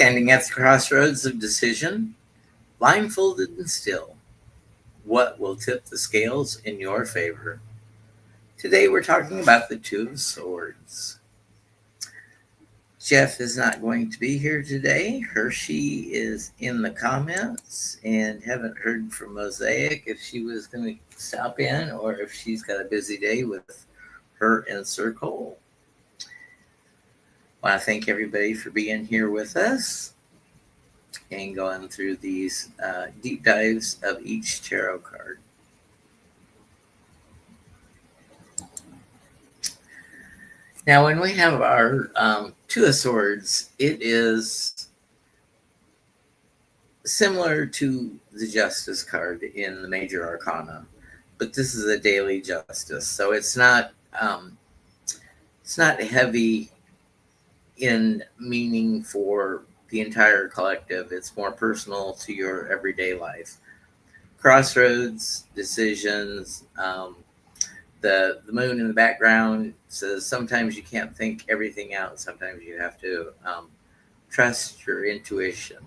Standing at the crossroads of decision, blindfolded and still, what will tip the scales in your favor? Today we're talking about the Two of Swords. Jeff is not going to be here today. Hershey is in the comments and haven't heard from Mosaic if she was going to stop in or if she's got a busy day with her and Sir Cole. I want to thank everybody for being here with us and going through these deep dives of each tarot card. Now, when we have our Two of Swords, it is similar to the Justice card in the Major Arcana, but this is a daily justice, so it's not heavy in meaning for the entire collective. It's more personal to your everyday life. Crossroads, decisions. The moon in the background says sometimes you can't think everything out. Sometimes you have to trust your intuition.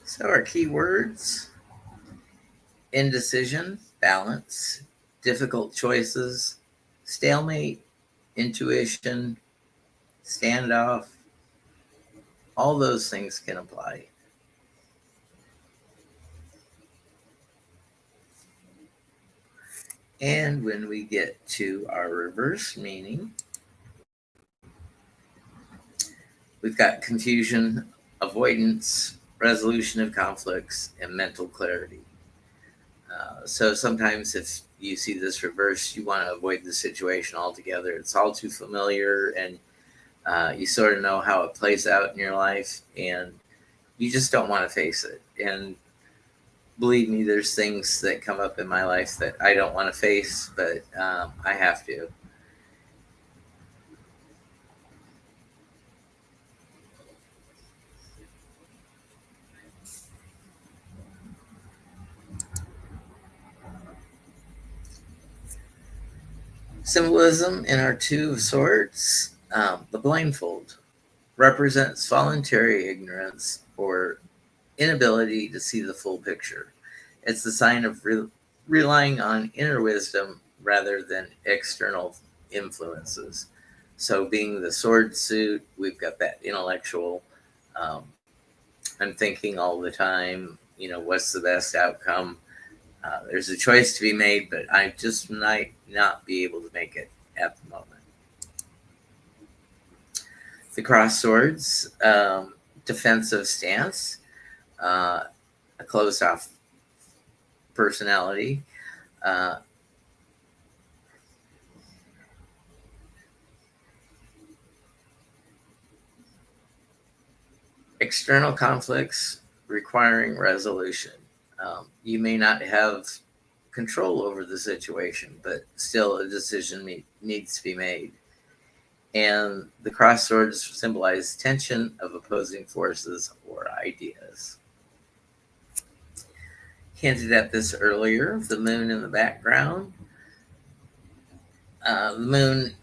So our keywords: indecision, balance, difficult choices, stalemate, intuition, standoff. All those things can apply. And when we get to our reverse meaning, we've got confusion, avoidance, resolution of conflicts, and mental clarity. So sometimes if you see this reverse, you want to avoid the situation altogether. It's all too familiar, and you sort of know how it plays out in your life, and you just don't want to face it. And believe me, there's things that come up in my life that I don't want to face, but I have to. Symbolism in our Two of Swords, the blindfold represents voluntary ignorance or inability to see the full picture. It's the sign of relying on inner wisdom rather than external influences. So being the sword suit, we've got that intellectual, I'm thinking all the time, what's the best outcome? There's a choice to be made, but I just might not be able to make it at the moment. The cross swords, defensive stance, a closed off personality, external conflicts requiring resolution. You may not have control over the situation, but still a decision needs to be made. And the cross swords symbolize tension of opposing forces or ideas. Hinted at this earlier, the moon in the background. The moon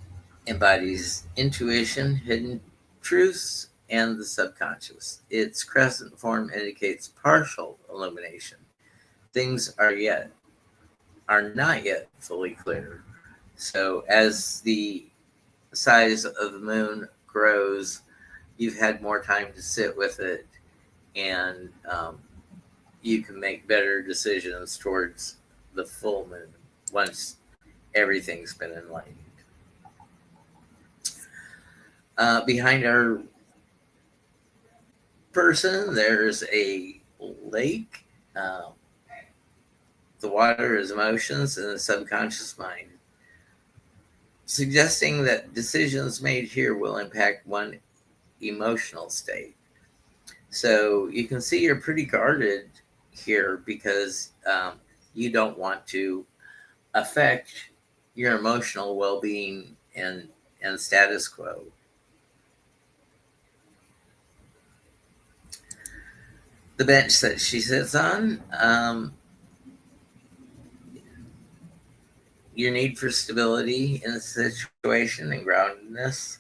embodies intuition, hidden truths, and the subconscious. Its crescent form indicates partial illumination. Things are not yet fully clear. So as the size of the moon grows, you've had more time to sit with it, and you can make better decisions towards the full moon once everything's been enlightened. Behind our person, there's a lake. The water is emotions and the subconscious mind, suggesting that decisions made here will impact one emotional state. So you can see you're pretty guarded here because you don't want to affect your emotional well-being and and status quo. The bench that she sits on, your need for stability in a situation and groundedness,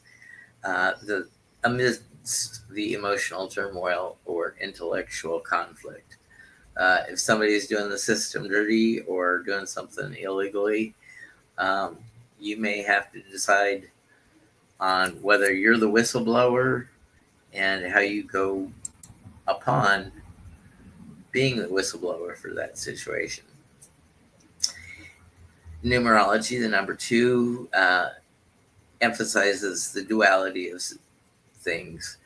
amidst the emotional turmoil or intellectual conflict. If somebody's doing the system dirty or doing something illegally, you may have to decide on whether you're the whistleblower and how you go upon being the whistleblower for that situation. Numerology, the number 2, emphasizes the duality of things,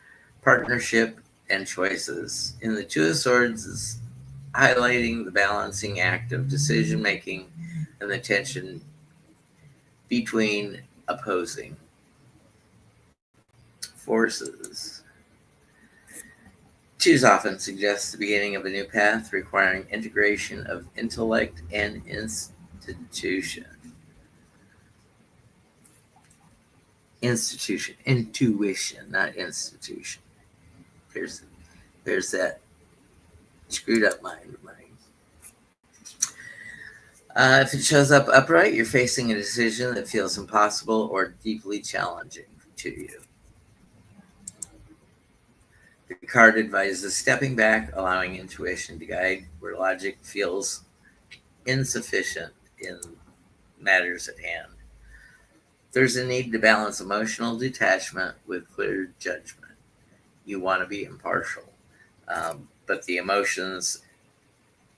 partnership and choices. In the Two of Swords is highlighting the balancing act of decision making and the tension between opposing forces. Twos often suggest the beginning of a new path requiring integration of intellect and intuition, not institution. There's that screwed up mind of mine. If it shows up upright, you're facing a decision that feels impossible or deeply challenging to you. The card advises stepping back, allowing intuition to guide where logic feels insufficient in matters at hand. There's a need to balance emotional detachment with clear judgment. You want to be impartial, but the emotions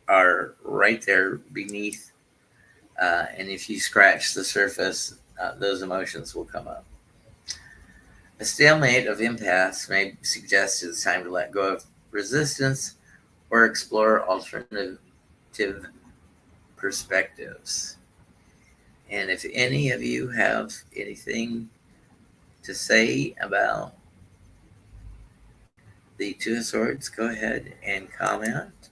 are right there beneath, and if you scratch the surface, those emotions will come up. A stalemate of impasse may suggest it's time to let go of resistance or explore alternative perspectives. And if any of you have anything to say about the Two of Swords, go ahead and comment.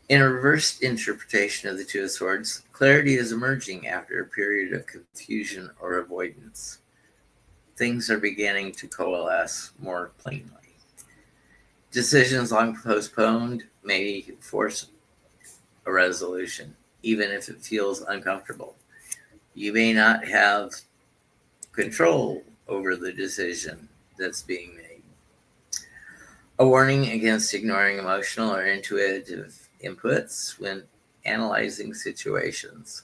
In a reversed interpretation of the Two of Swords, clarity is emerging after a period of confusion or avoidance. Things are beginning to coalesce more plainly. Decisions long postponed may force a resolution, even if it feels uncomfortable. You may not have control over the decision that's being made. A warning against ignoring emotional or intuitive inputs when analyzing situations.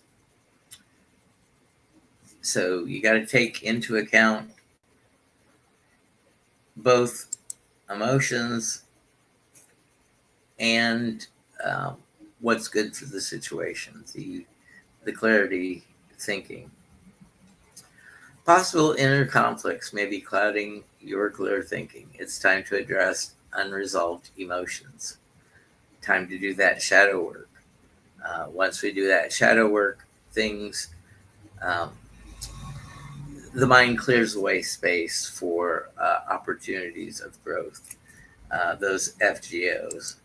So you got to take into account both emotions and what's good for the situation, the clarity thinking. Possible inner conflicts may be clouding your clear thinking. It's time to address unresolved emotions. Time to do that shadow work. Once we do that shadow work, things, the mind clears away space for opportunities of growth, those FGOs.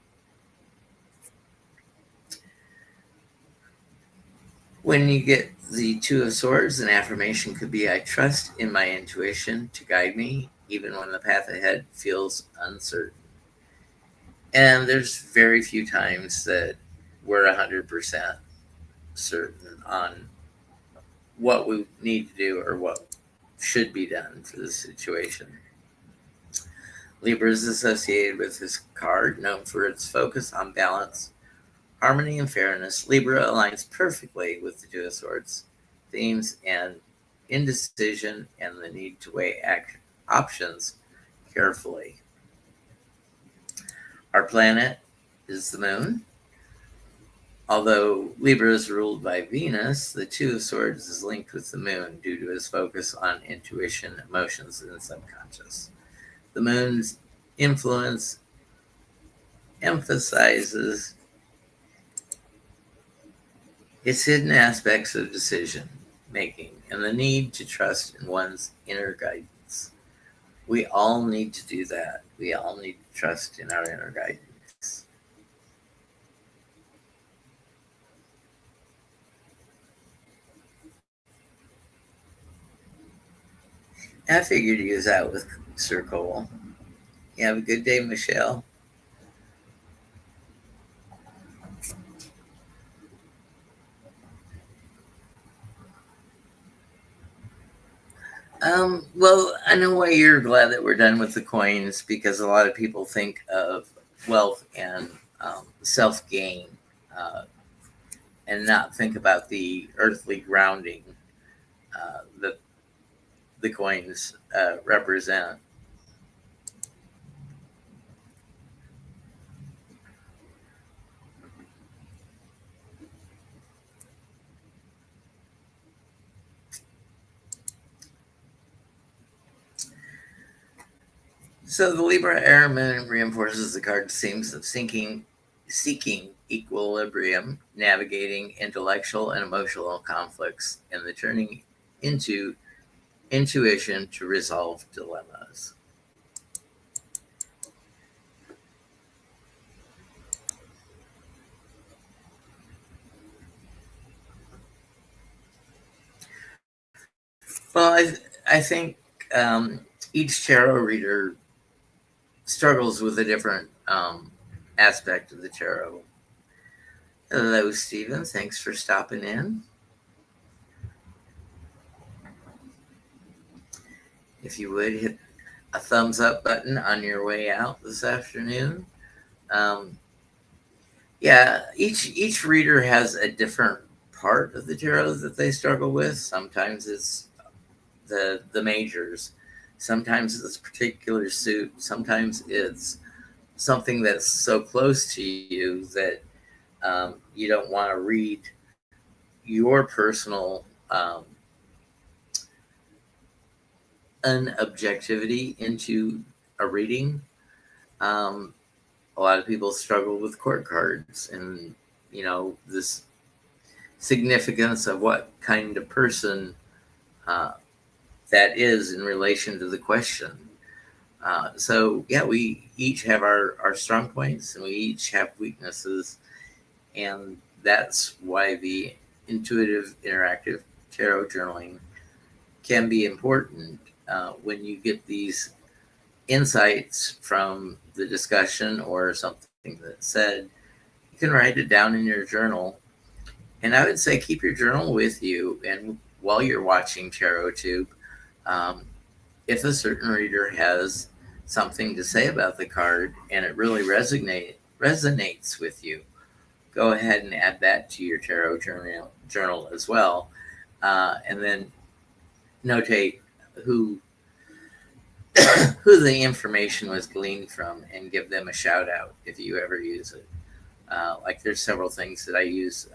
When you get the Two of Swords, an affirmation could be, I trust in my intuition to guide me, even when the path ahead feels uncertain. And there's very few times that we're 100% certain on what we need to do or what should be done for the situation. Libra is associated with this card, known for its focus on balance, harmony, and fairness. Libra aligns perfectly with the Two of Swords themes and indecision and the need to weigh options carefully. Our planet is the moon. Although Libra is ruled by Venus, the Two of Swords is linked with the moon due to his focus on intuition, emotions, and the subconscious. The moon's influence emphasizes its hidden aspects of decision making and the need to trust in one's inner guidance. We all need to do that. We all need to trust in our inner guidance. I figured he was out with Sir Cole. You have a good day, Michelle. Well, I know why you're glad that we're done with the coins, because a lot of people think of wealth and self gain, uh, and not think about the earthly grounding that the coins represent. So the Libra Air Moon reinforces the card's themes of seeking equilibrium, navigating intellectual and emotional conflicts, and the turning into intuition to resolve dilemmas. Well, I think each tarot reader struggles with a different aspect of the tarot. Hello, Stephen. Thanks for stopping in. If you would hit a thumbs up button on your way out this afternoon. Um, yeah, each reader has a different part of the tarot that they struggle with. Sometimes it's the majors. Sometimes it's a particular suit. Sometimes it's something that's so close to you that you don't want to read your personal unobjectivity into a reading. Um, a lot of people struggle with court cards and, this significance of what kind of person uh, that is in relation to the question. So yeah, we each have our strong points and we each have weaknesses, and that's why the intuitive interactive tarot journaling can be important. When you get these insights from the discussion or something that's said, you can write it down in your journal. And I would say keep your journal with you, and while you're watching tarot tube, um, if a certain reader has something to say about the card and it really resonates with you, go ahead and add that to your tarot journal as well, and then notate who who the information was gleaned from, and give them a shout out if you ever use it. Like there's several things that I use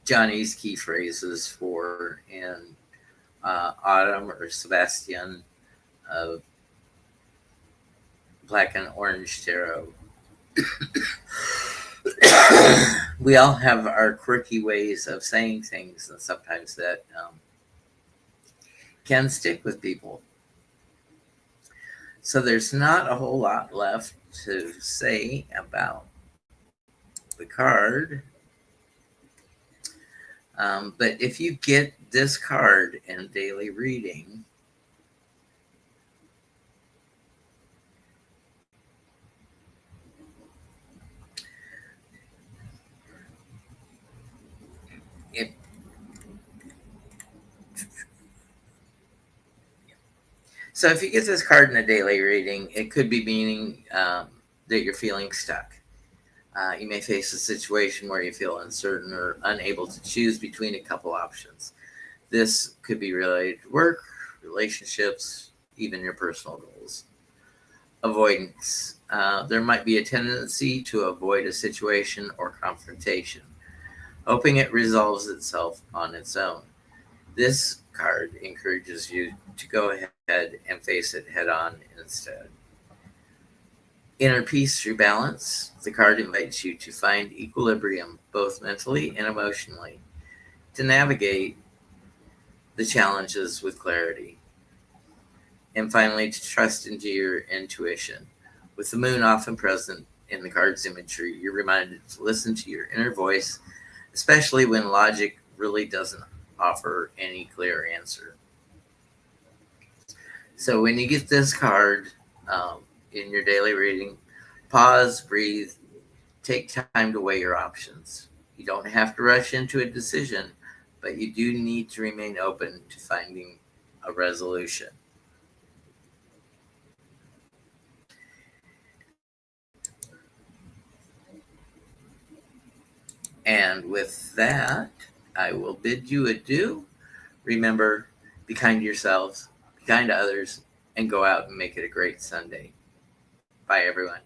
Johnny's key phrases for, and Autumn or Sebastian of Black and Orange Tarot. We all have our quirky ways of saying things, and sometimes that can stick with people. So there's not a whole lot left to say about the card. But if you get this card in daily reading, it, so if you get this card in a daily reading, it could be meaning that you're feeling stuck. You may face a situation where you feel uncertain or unable to choose between a couple options. This could be related to work, relationships, even your personal goals. Avoidance. There might be a tendency to avoid a situation or confrontation, hoping it resolves itself on its own. This card encourages you to go ahead and face it head on instead. Inner peace through balance. The card invites you to find equilibrium both mentally and emotionally, to navigate the challenges with clarity. And finally, to trust into your intuition. With the moon often present in the card's imagery, you're reminded to listen to your inner voice, especially when logic really doesn't offer any clear answer. So when you get this card in your daily reading, pause, breathe, take time to weigh your options. You don't have to rush into a decision, but you do need to remain open to finding a resolution. And with that, I will bid you adieu. Remember, be kind to yourselves, be kind to others, and go out and make it a great Sunday. Bye, everyone.